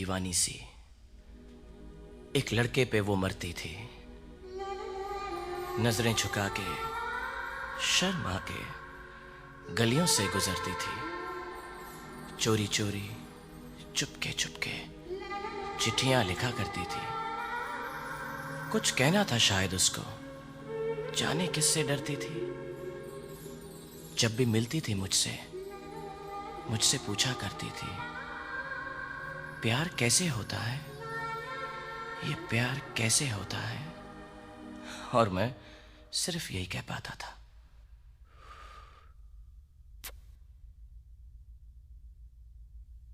दीवानी सी एक लड़के पे वो मरती थी। नजरें झुका के शर्मा के गलियों से गुजरती थी। चोरी चोरी चुपके चुपके चिट्ठियां लिखा करती थी। कुछ कहना था शायद उसको, जाने किससे डरती थी। जब भी मिलती थी मुझसे पूछा करती थी, प्यार कैसे होता है, ये प्यार कैसे होता है। और मैं सिर्फ यही कह पाता था।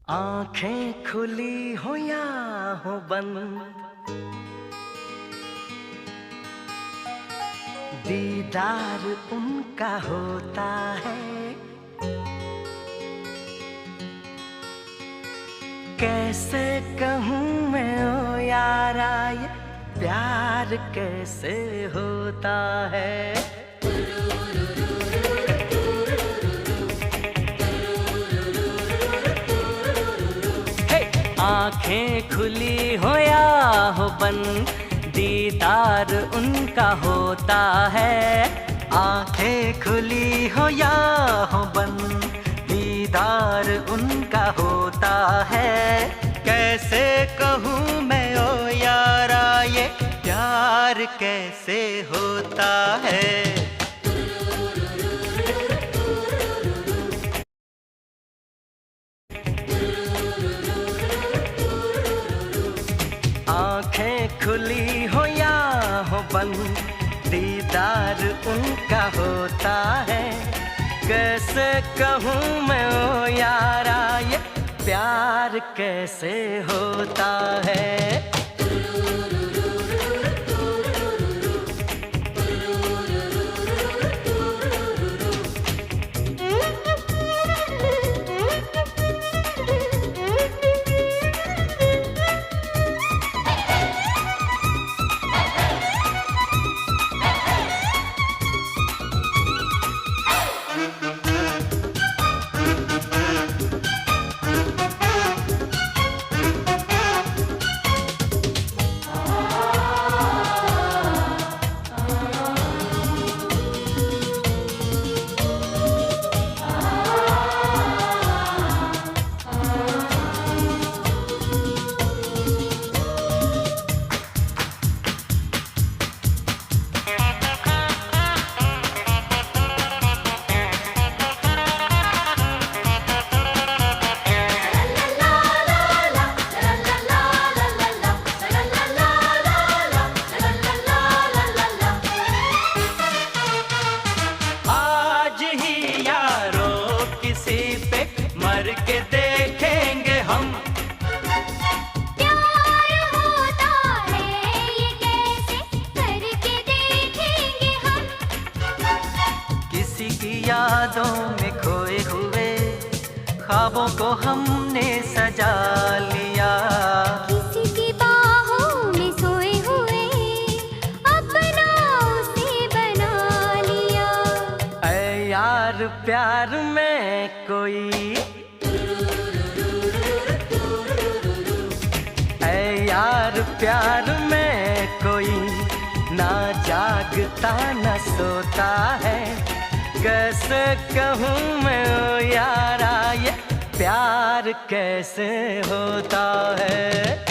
आंखें खुली हो या हो बंद, दीदार उनका होता है। कैसे कहूँ मैं ओ यारा, ये प्यार कैसे होता है। आंखें खुली हो या हो बंद, दीदार उनका होता है। आंखें खुली हो या हो बंद, दीदार उनका होता है। कैसे कहूँ मैं ओ यारा, ये प्यार कैसे होता है। आंखें खुली हो या हो बंद, दीदार उनका होता है। कैसे कहूँ मैं ओ यारा, ये प्यार कैसे होता है। मर के देखेंगे हम, प्यार होता है ये कैसे करके देखेंगे हम। किसी की यादों में खोए हुए ख्वाबों को हमने सजा लिया। किसी की बाहों में सोए हुए अपना उसे बना लिया। ऐ यार प्यार में कोई, यार प्यार में कोई ना जागता न सोता है। कैसे कहूँ मैं ओ यारा, ये प्यार कैसे होता है।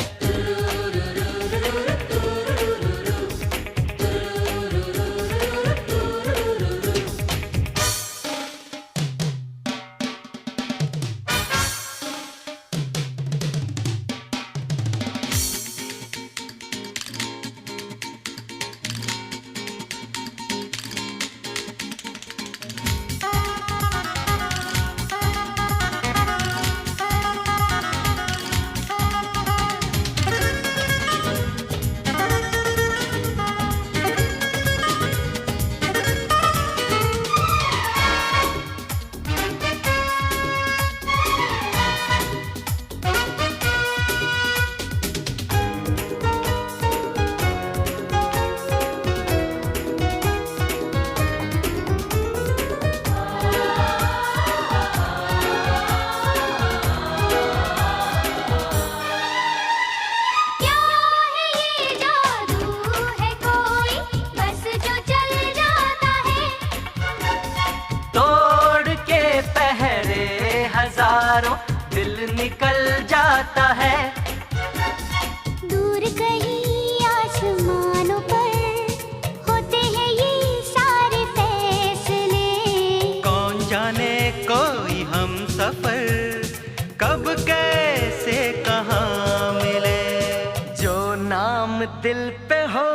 दिल पे हो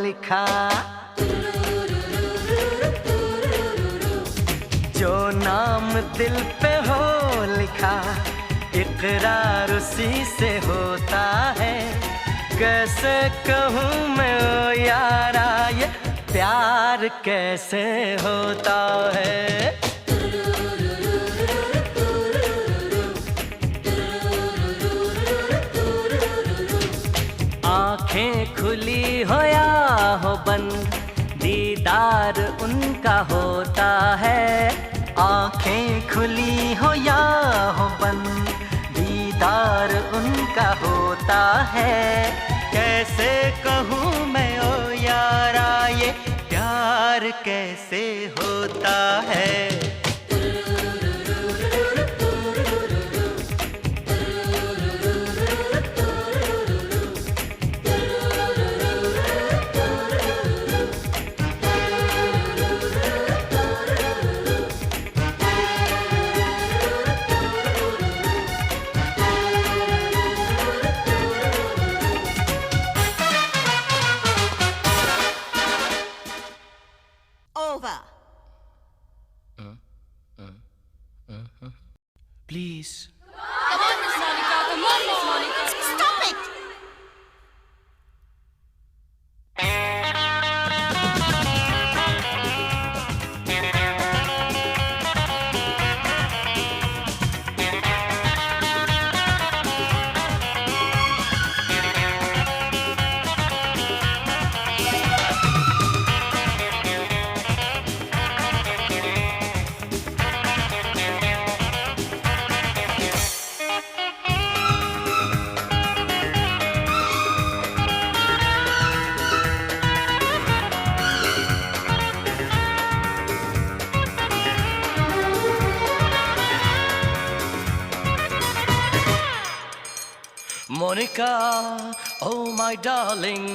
लिखा, जो नाम दिल पे हो लिखा, इकरार उसी से होता है। कैसे कहूँ मैं ओ यारा, ये प्यार कैसे होता है। आंखें खुली हो या हो बंद, दीदार उनका होता है। आंखें खुली हो या हो बंद, दीदार उनका होता है। कैसे कहूँ मैं ओ यारा, ये प्यार कैसे होता है। Over. Please. Come on, Miss Monica. Come on, Miss Monica. Stop it! Monica, oh my darling,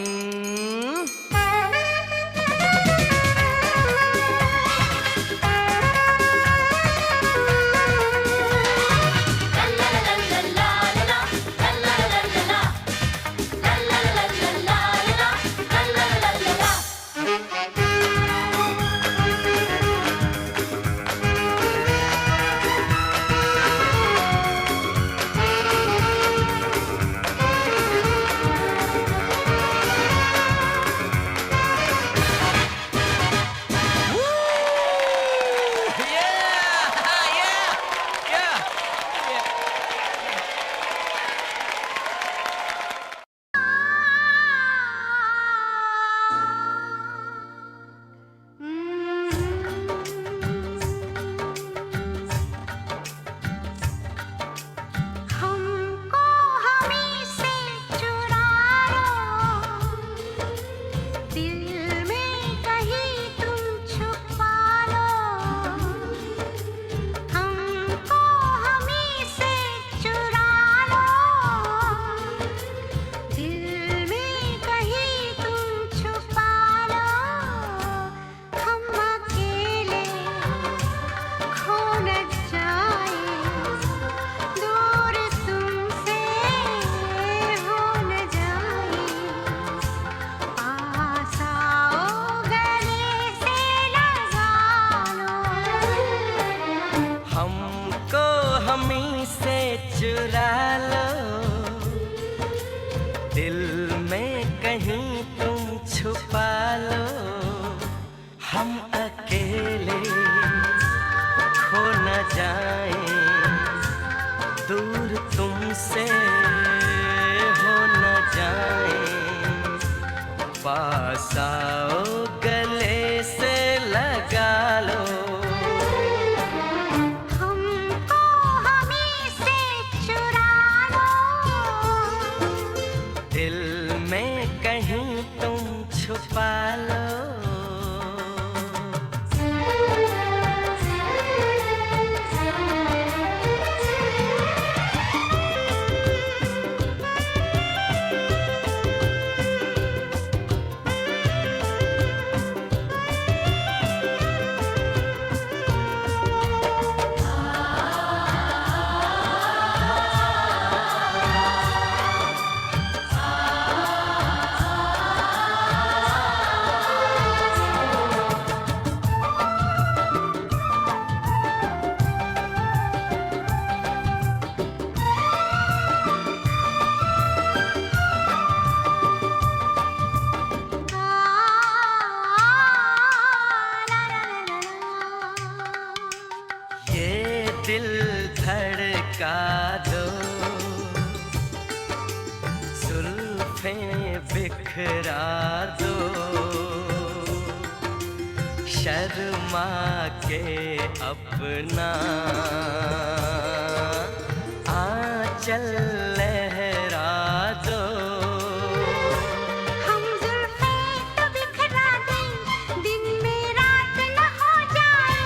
हमको हमी से चुरा लो, दिल में कहीं तुम छुपा लो। हमको हमी से चुरा लो, दिल में कहीं तुम छुपा लो। हम अकेले खो न जाए, दूर तुमसे हो न जाए। पास आओ, गले से लगा लो। हमको हमी से चुरा लो, दिल में कहीं तुम छुपा लो। हम अकेले खो न जाए, दूर तुमसे हो न जाए। पास आओ, गले से लगा लो। हमको हमी से चुरा लो, दिल में कहीं तुम छुपा लो। बिखरा दो, शर्मा के अपना आंचल लहरा दो। हम जुल्फे तो बिखरा दें, दिन में रात न हो जाए।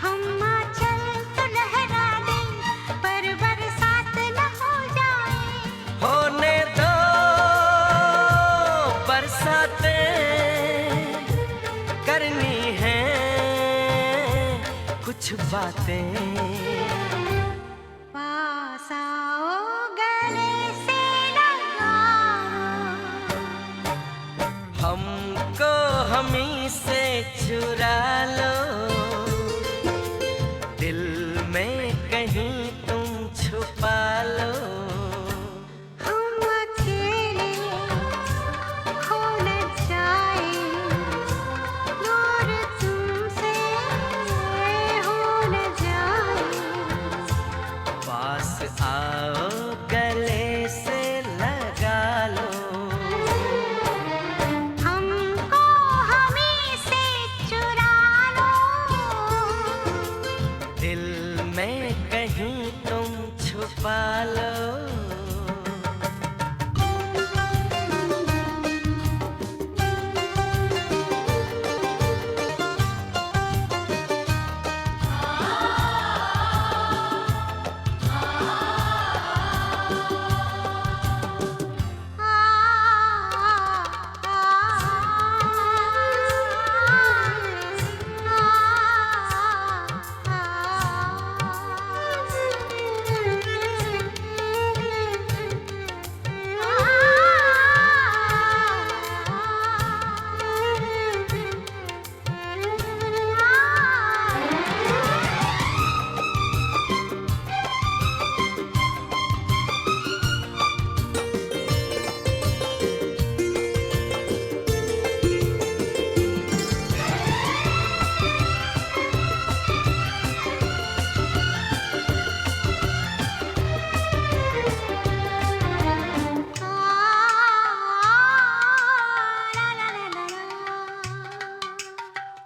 हम आंचल तो लहरा दें, पर बरसात न हो जाए। होने दो बरसातें, करनी है कुछ बातें। पास आओ गले से लगा लो, हमको हमी से चुरा लो, दिल में कहीं तुम छुपा लो। हम अकेले खो न जाए, दूर तुमसे हो न जाए। पास आओ गले से लगा लो, हमको हमी से चुरा लो, दिल में कहीं तुम छुपा लो।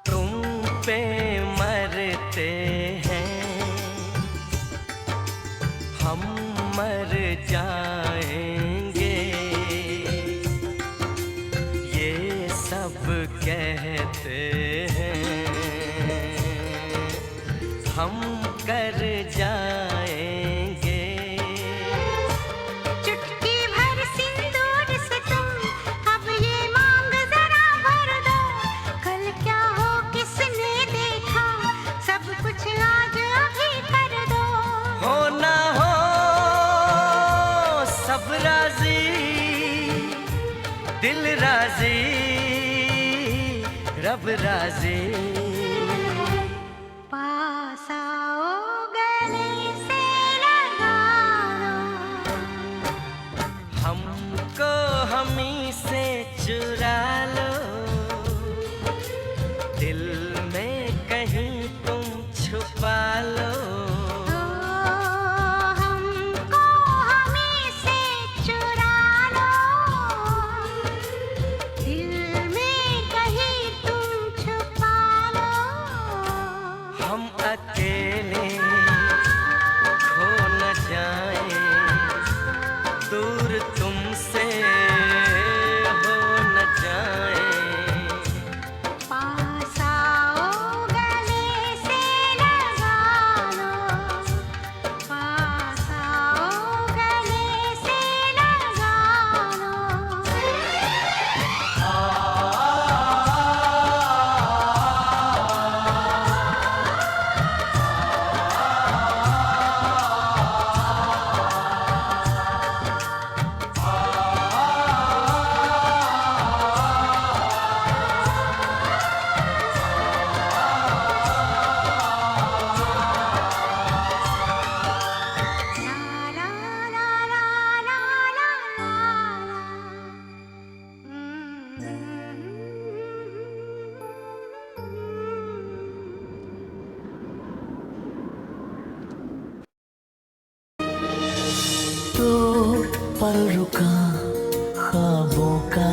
तुम पे मरते हैं, हम मर जाएंगे, ये सब कहते हैं, हम कर जाएंगे। चुटकी भर सिंदूर से तुम अब ये मांग जरा भर दो। कल क्या हो किसने देखा, सब कुछ आज अभी कर दो। हो ना हो सब राजी, दिल राजी, रब राजी। पास आओ गले से लगा लो, हमको हमी से चुरा लो, दिल में कहीं तुम छुपा लो। हमको हमी से चुरा लो, दिल में कहीं तुम छुपा लो। हम अकेले खो न जाए, दूर तुमसे हो न जाए। पास आओ गले से लगा लो, पास आओ गले से लगा लो। ला ला ला ला ला ला तो पल रुका ख्वाबों का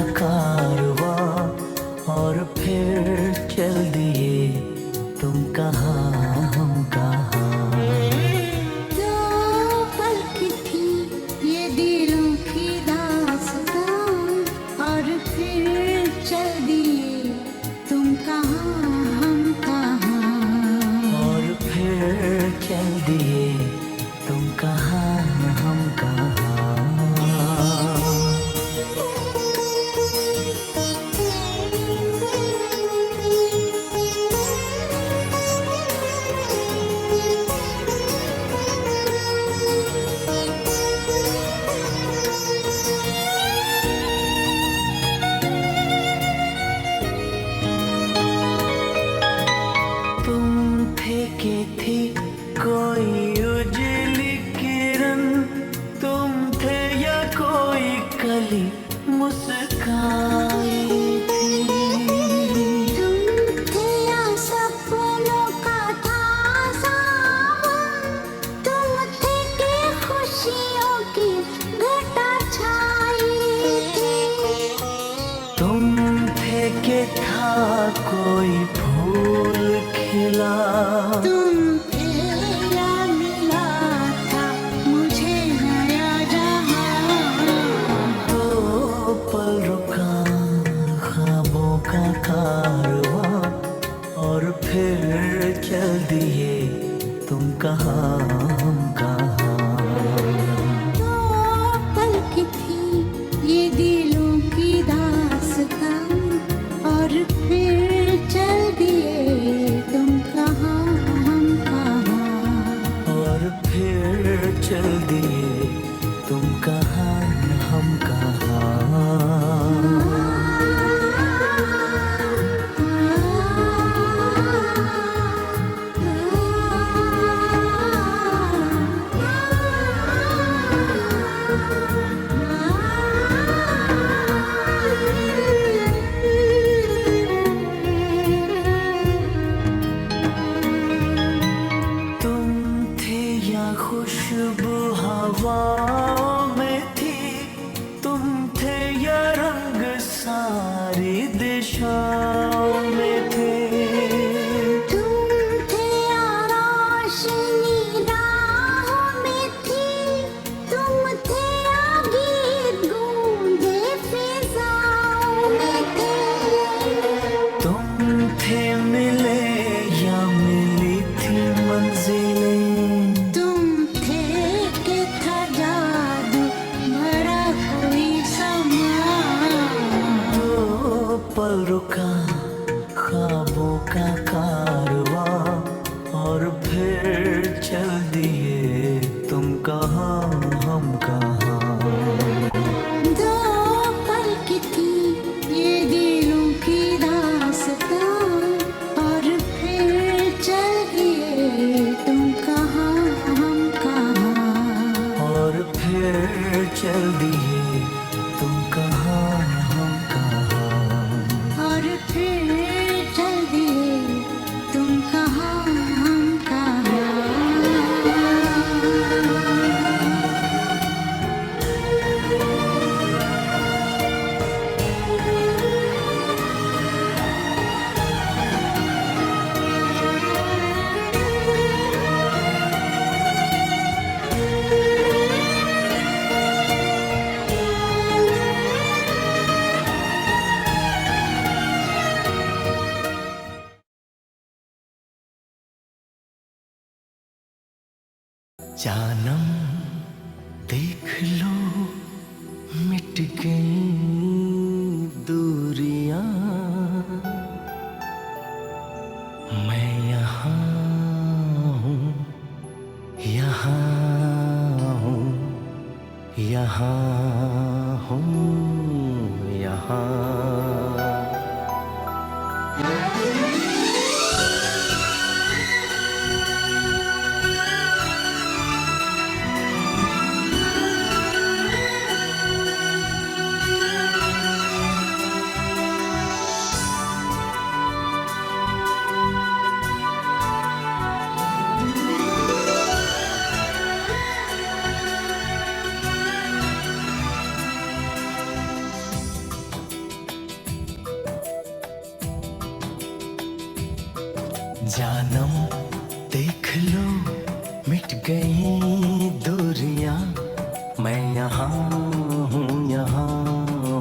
कली मुस्काई थी। तुम थे या सपनों का था सावन, तुम थे कि खुशियों की घटा छाई थी। तुम थे कि था कोई फूल खिला, तुम थे या मिला था मुझे नया जहां। दो पल रुका ख्वाबों का कारवां, और फिर चल दिए तुम कहाँ हम कहाँ। दो पल की थी ये दिलों की दास्तां, और फिर चल दिए तुम कहाँ हम कहाँ। और फिर चल दिए तुम कहाँ हम कहाँ। तुम थे या खुशबू हवाओं में थी, तुम थे या रंग सारी दिशाओं में थे। तुम थे या रोशनी राहों में थी, तुम थे या गीत गूंजे फिजाओं में थे। तुम थे मिले या मिली थी मंजिलें, तुम थे कि था जादू भरा कोई समा। दो पल रुका ख्वाबों का कारवां, और फिर चल दिए तुम कहाँ हम कहाँ। दो पल की थी ये दिलों की दास्तां, और फिर चल दिए तुम कहाँ हम कहाँ। और फिर चल दिए तुम कहाँ हम कहाँ। और फिर चल दिए तुम कहाँ हम कहाँ। जानम देख लो मिट गई दूरियां, मैं यहाँ हूँ यहाँ हूँ यहाँ हूँ यहाँ। जानम देख लो मिट गई दूरियां, मैं यहाँ हूँ यहाँ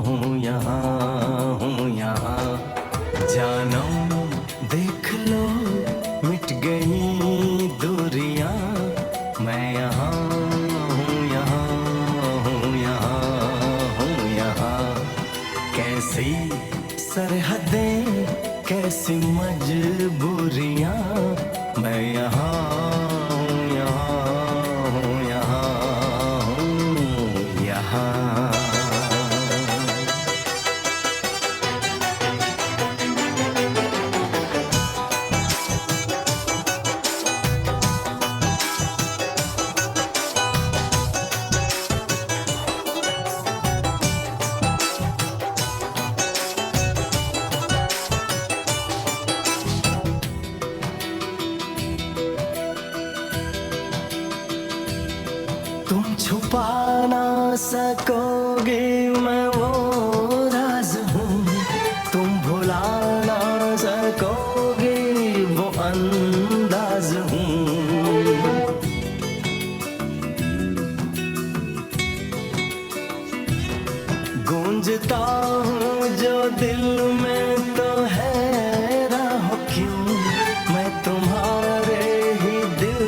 हूँ यहाँ हूँ यहाँ। जानम देख लो मिट गई दूरियां, मैं यहाँ हूँ यहाँ हूँ यहाँ हूँ यहाँ। कैसी सरहदें कैसी मजबूरियां, मैं यहाँ हूँ यहाँ हूँ यहाँ हूँ यहाँ। तुम छुपा ना सकोगे मैं वो राज हूँ, तुम भुला ना सकोगे वो अंदाज हूँ। गूंजता हूँ जो दिल में तो है राह क्यों, मैं तुम्हारे ही दिल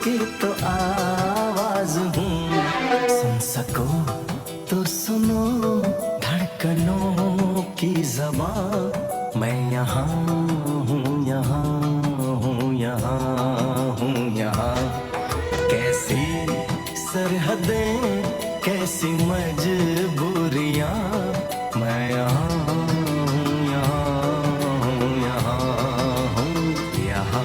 की तो आवाज हूँ। सुन सको तो सुनो धड़कनों की ज़बां, मैं यहाँ हूँ, यहाँ हूँ, यहाँ हूँ, यहाँ। कैसी सरहदें कैसी मजबूरियाँ, मैं यहाँ हूँ, यहाँ हूँ, यहाँ हूँ, यहाँ।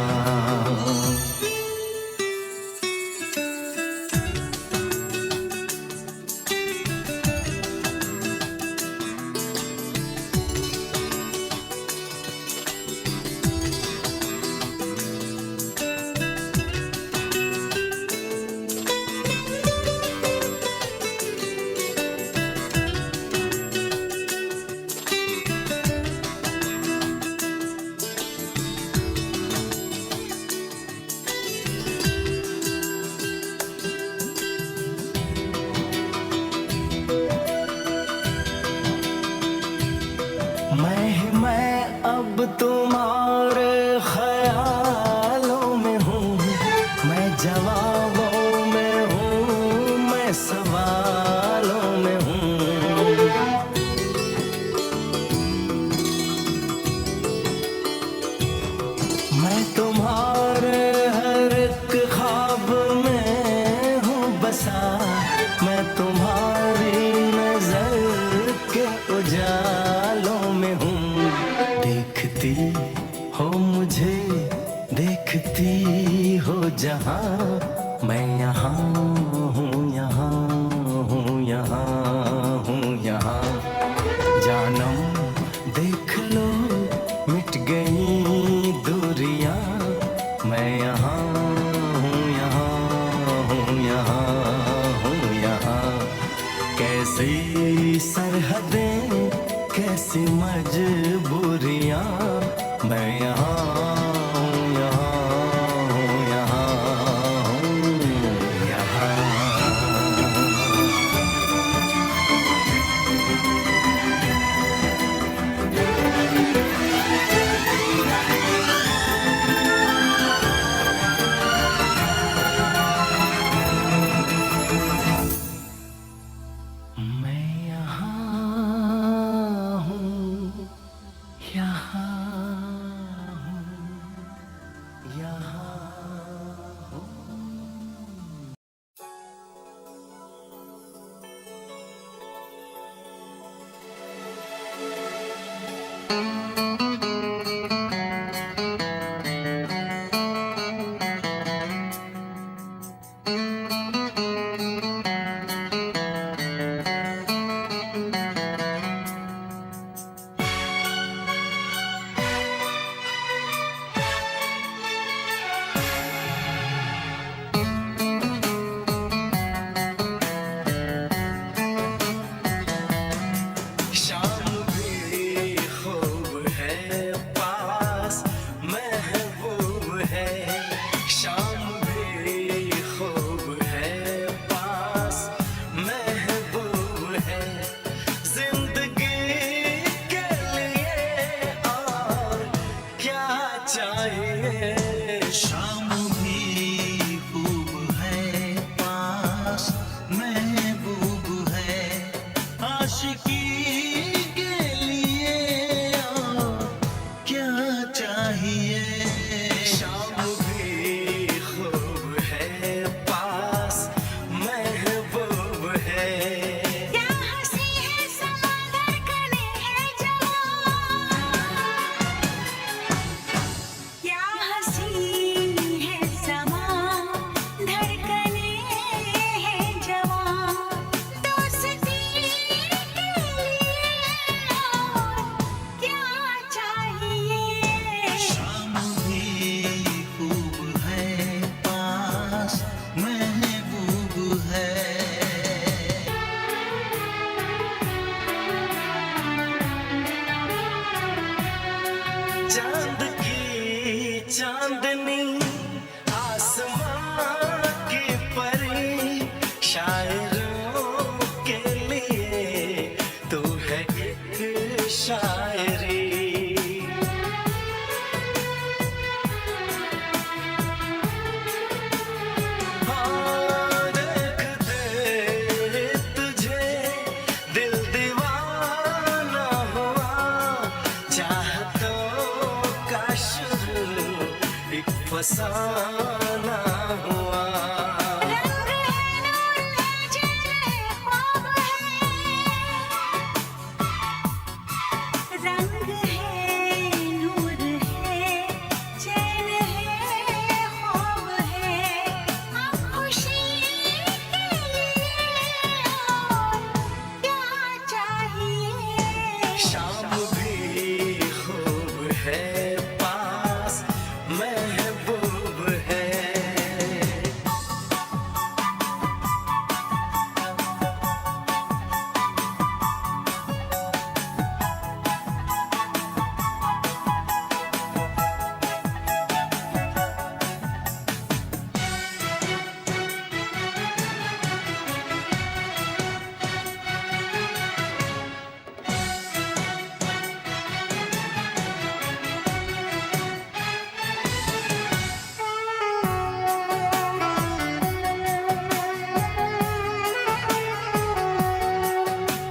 मैं अब तुम्हारे ख्यालों में हूँ, मैं जवाबों में हूँ, मैं सवालों में हूँ। मैं तुम्हारे हर एक ख्वाब में हूँ बसा, मैं तुम्हारी नजर के उजालों में हूँ। देखती हो मुझे, देखती हो जहाँ, मैं यहाँ हूँ, यहाँ हूँ, यहाँ हूँ, यहाँ। जानम देख लो मिट गई दूरियां, मैं यहाँ हूँ, यहाँ हूँ, यहाँ हूँ, यहाँ। कैसी सरहदें कैसी मजबूरियाँ, मैं यहाँ हूँ, यहाँ हूँ, यहाँ हूँ, यहाँ। मैं यहाँ हूँ, यहाँ हूँ, यहाँ हूँ। शाम भी खूब है पास, महबूब है। शाम भी खूब है पास, महबूब है। जिंदगी के लिए और क्या चाहिए। शाम भी खूब है पास, महबूब है। आशिकी के लिए और क्या चाहिए। शाम भी खूब है पास, महबूब है। क्या हंसी है समंदर कने है जवां, क्या हंसी है समा धड़कने है जवां। दोस्ती के दीवाना हुआ, चाहतों का शुरू एक फसाना हुआ। रंग है नूर है चेहरे ख्वाब है, रंग है नूर है चैन है ख्वाब है। अब खुशी के लिए और क्या चाहिए। शाम भी खूब है, पास महबूब है।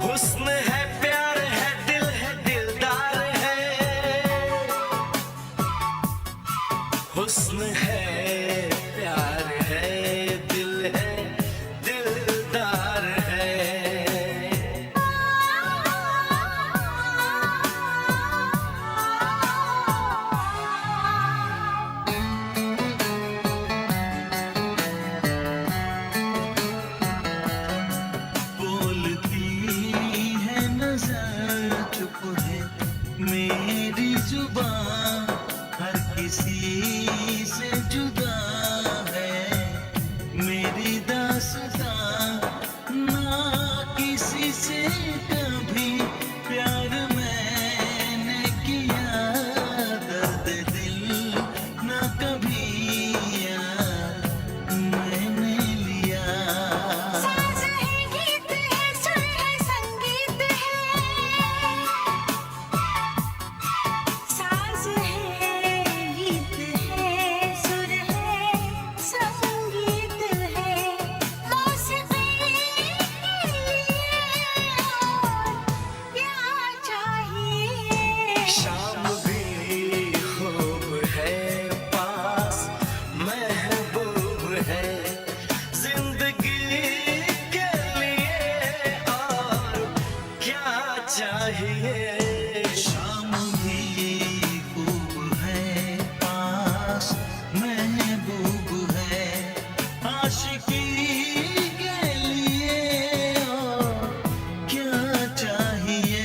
हुस्न है, प्यार है, दिल है, दिलदार है। हुस्न है, प्यार है, दिल है, दिलदार है। बोलती है नजर, चुप है मेरी जुबान, हर किसी से जुदा है मेरी दास्तां। ना किसी से कभी प्यार मैंने किया, दर्द दिल ना कभी यार मैंने लिया। साज है गीत है सुर है संगीत है, साज है गीत है सुर है संगीत है। मौसीकी के लिए और क्या चाहिए। शाम भी खूब है, पास महबूब है। जिंदगी के लिए और क्या चाहिए। शाम भी खूब है, पास महबूब है। आशिकी के लिए और क्या चाहिए।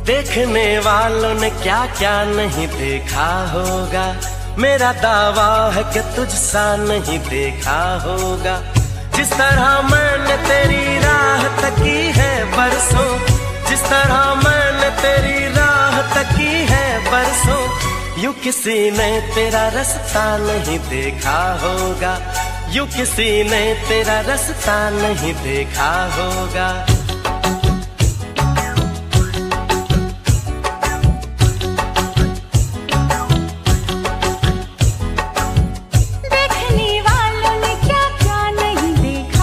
देखने वालों ने क्या क्या नहीं देखा होगा, मेरा दावा है कि तुझसा नहीं देखा होगा। जिस तरह मैंने तेरी राह तकी है बरसों, जिस तरह मैंने तेरी राह तकी है बरसों, यूं किसी ने तेरा रास्ता नहीं देखा होगा, यूं किसी ने तेरा रास्ता नहीं देखा होगा। देखने वालों ने क्या क्या नहीं देखा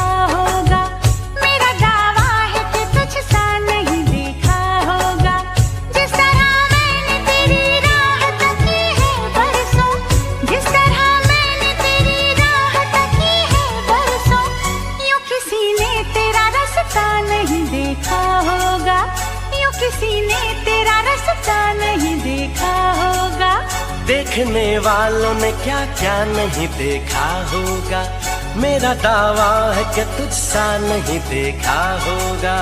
नहीं देखा होगा, यूं किसी ने तेरा रास्ता नहीं देखा होगा। देखने वालों ने क्या क्या नहीं देखा होगा, मेरा दावा है कि तुझसा नहीं देखा होगा।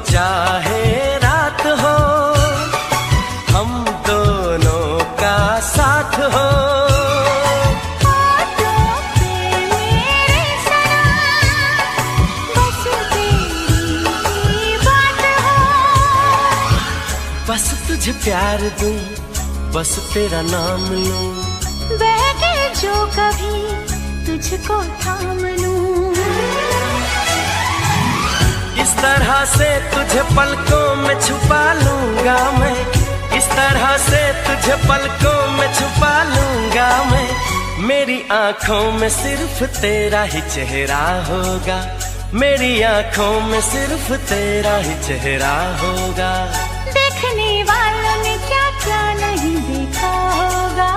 चाहे रात हो, हम दोनों का साथ हो। होठों पे मेरे सनम, बस तेरी बात हो। बस तुझे प्यार दूं, बस तेरा नाम लूं, बहके जो कभी तुझको थाम लूं। इस तरह से तुझे पलकों में छुपा लूंगा मैं, इस तरह से तुझे पलकों में छुपा लूंगा मैं। मेरी आंखों में सिर्फ तेरा ही चेहरा होगा, मेरी आंखों में सिर्फ तेरा ही चेहरा होगा। देखने वालों ने क्या क्या नहीं देखा होगा।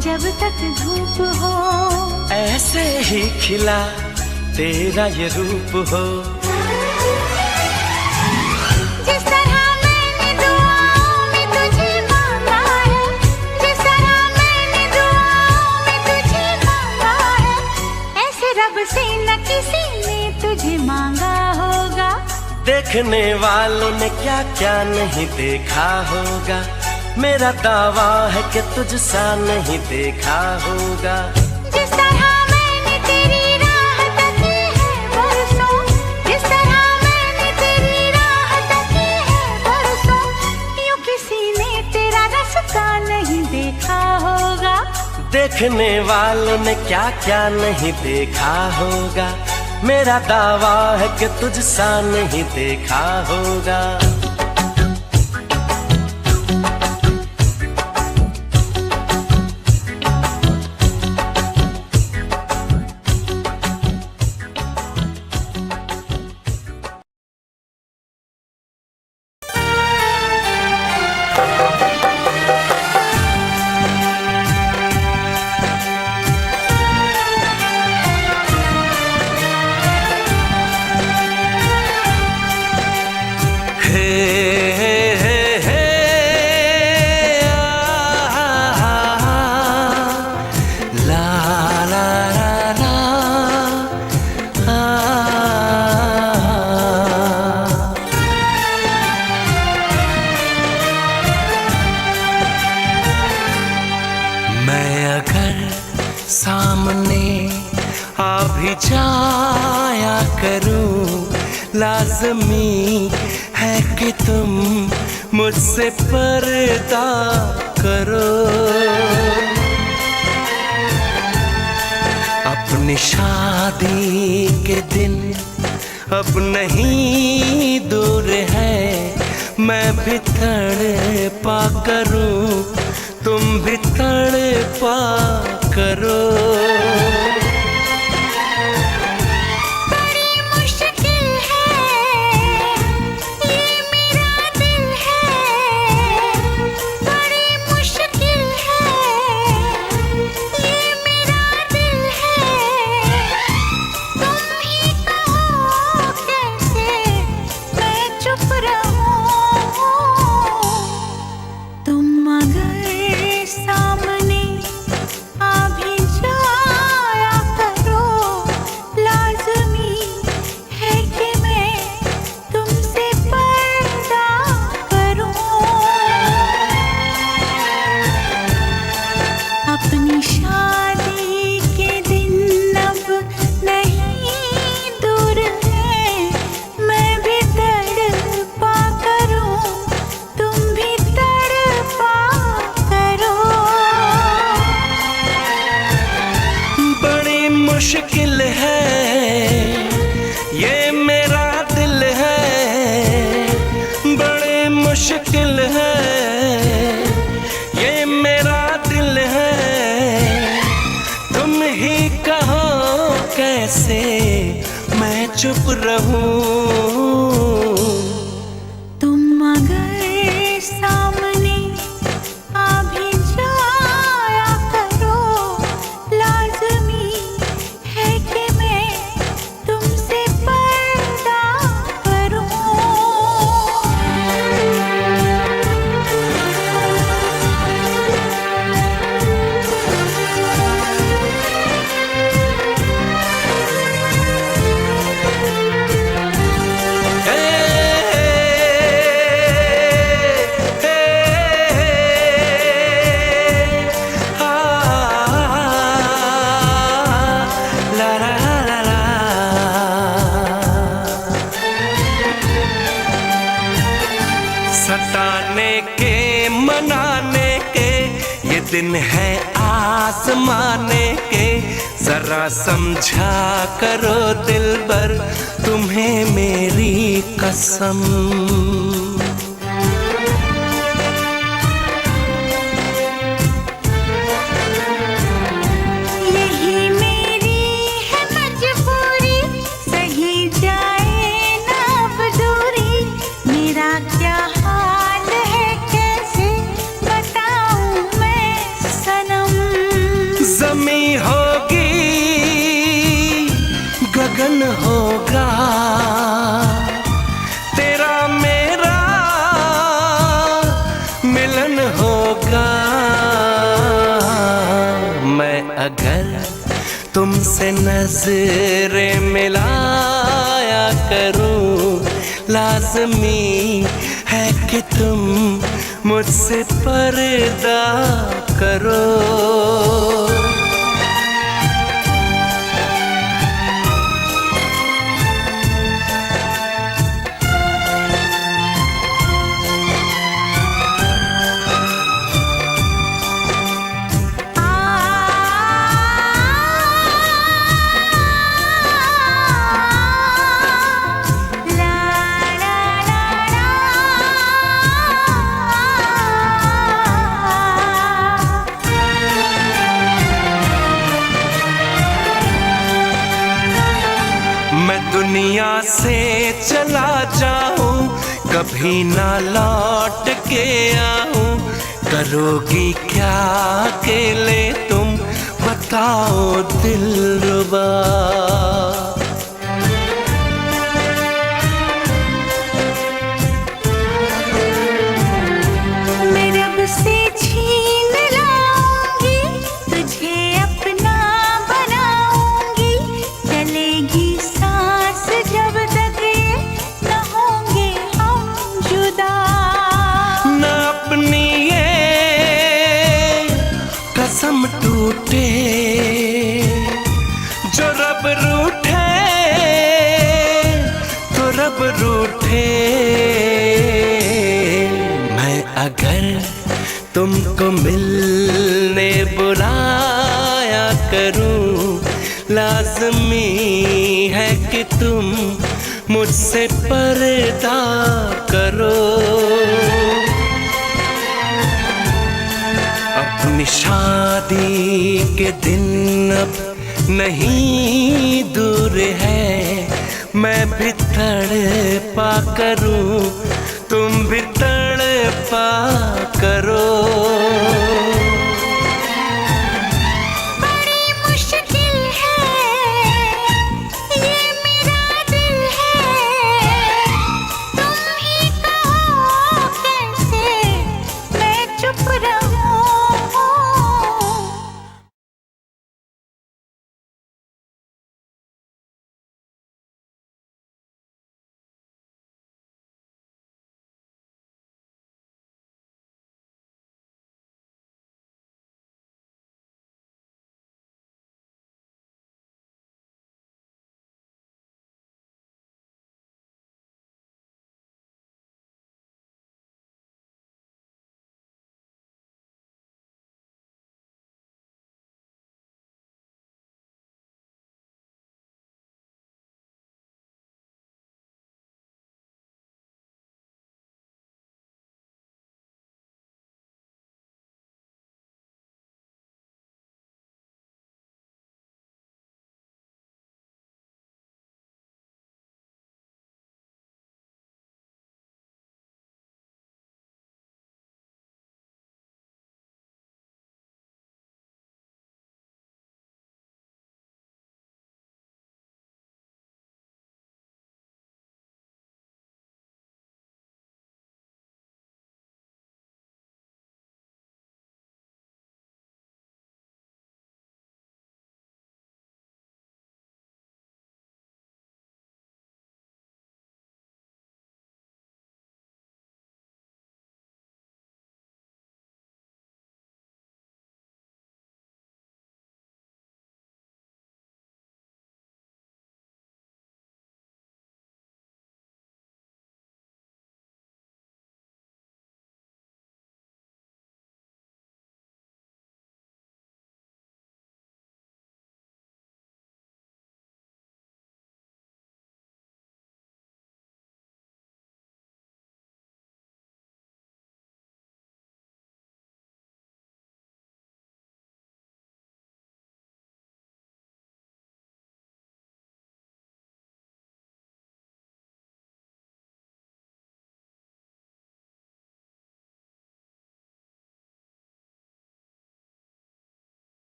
जब तक धूप हो, ऐसे ही खिला तेरा ये रूप हो। जिस तरह मैंने दुआओं में तुझे मांगा है, जिस तरह मैंने दुआओं में तुझे मांगा है, ऐसे रब से न किसी ने तुझे मांगा होगा। देखने वालों ने क्या क्या नहीं देखा होगा, मेरा दावा है कि तुझसा नहीं देखा होगा। जिस तरह मैंने तेरी राह तकी है बरसों, जिस तरह मैंने तेरी राह तकी है बरसों, यूं किसी ने तेरा रास्ता नहीं देखा होगा। देखने वालों ने क्या क्या नहीं देखा होगा, मेरा दावा है कि तुझसा नहीं देखा होगा। जाया करूं, लाज़मी है कि तुम मुझसे पर्दा करो। अपनी शादी के दिन अब नहीं दूर है, मैं भी तड़पा करूं, तुम भी तड़पा करो। मुश्किल है ये मेरा दिल है, बड़े मुश्किल है ये मेरा दिल है। तुम ही कहो कैसे मैं चुप रहूं। तुम अगर सामने आ भी जाया करो, लाज़मी है कि मैं तुमसे पर्दा करूं। सताने के मनाने के ये दिन है आसमाने के, जरा समझा करो दिलबर तुम्हें मेरी कसम। यही मेरी है मजबूरी, सही जाए ना अब दूरी। मेरा क्या हाल है कैसे बताऊं मैं सनम। ज़मी होगी गगन होगा, तेरा मेरा मिलन होगा। मैं अगर तुमसे नजरें मिलाया करूं, लाज़मी है कि तुम मुझसे पर्दा करो। मैं दुनिया से चला जाऊं, कभी ना लौट के आऊं। करोगी क्या अकेले तुम बताओ दिलरुबा। मैं रब से छीन लाऊंगी, तुझे अपना बनाऊंगी। चलेगी सांस जब तक ये न होंगे हम जुदा। न अपनी ये कसम टूटे, जो रब रूठे तो रब रूठे। मैं अगर तुमको मिलने बुलाया करूं, लाज़मी है कि तुम मुझसे पर्दा करो। अपनी शादी के दिन अब नहीं दूर है, मैं भी तड़पा करूं, तुम भी तड़पा करो।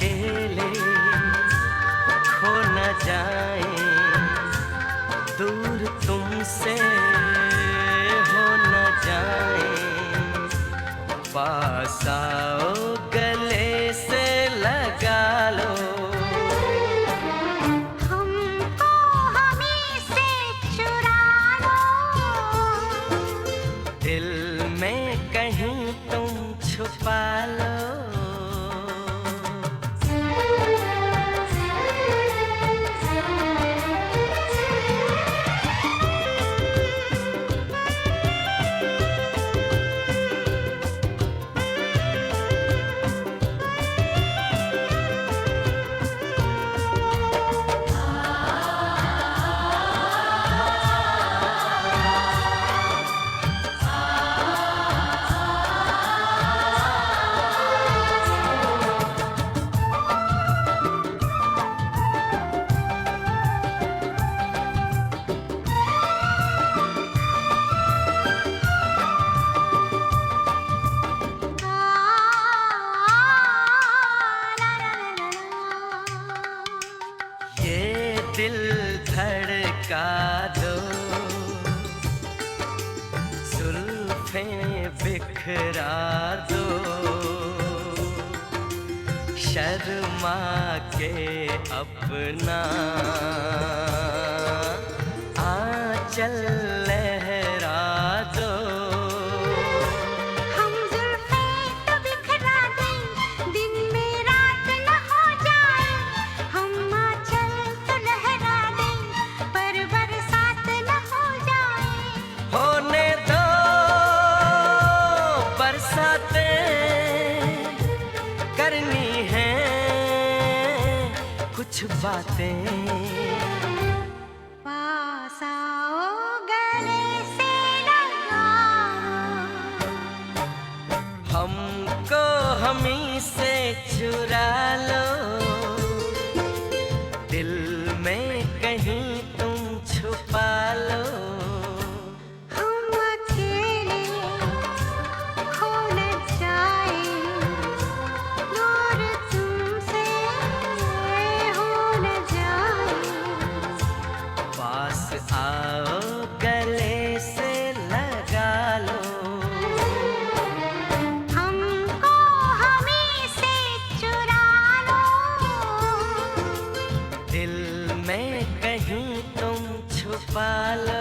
अकेले खो न जाए, दूर तुमसे हो न जाए, पास आओ गले से लगा लो, हमको हमी से चुरा लो, दिल में कहीं तुम छुपा लो। दिल धड़का दो, जुल्फे बिखरा दो, शर्मा के अपना आंचल लहरा दो, हम जुल्फे तो बिखरा दें, दिन में रात न हो जाए, हम आंचल तो लहरा दें, पर बरसात न हो जाए, होने दो बरसातें, करनी है कुछ बातें, पास आओ गले से लगा लो, हमको हमी से चुरा लो, दिल में कहीं तुम छुपा लो, हम अकेले खो न जाए, दूर तुमसे हो न जाए, पास आओ गले से लगा लो, हमको हमी से चुरा लो, दिल में कहीं तुम छुपा लो।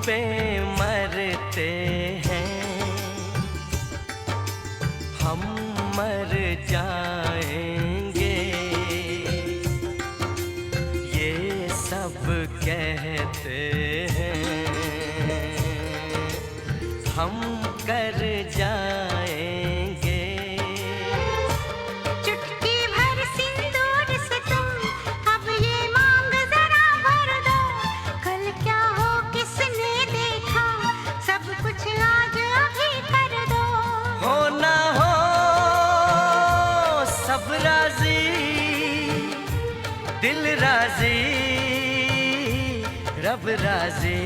पे मरते हैं हम, मर जाएंगे, ये सब कहते हैं, हम कर जाएंगे, चुटकी भर सिंदूर से तुम अब ये मांग जरा भर दो, कल क्या हो किसने देखा, सब कुछ आज अभी कर दो, हो ना हो सब राजी, दिल राजी रब राजी।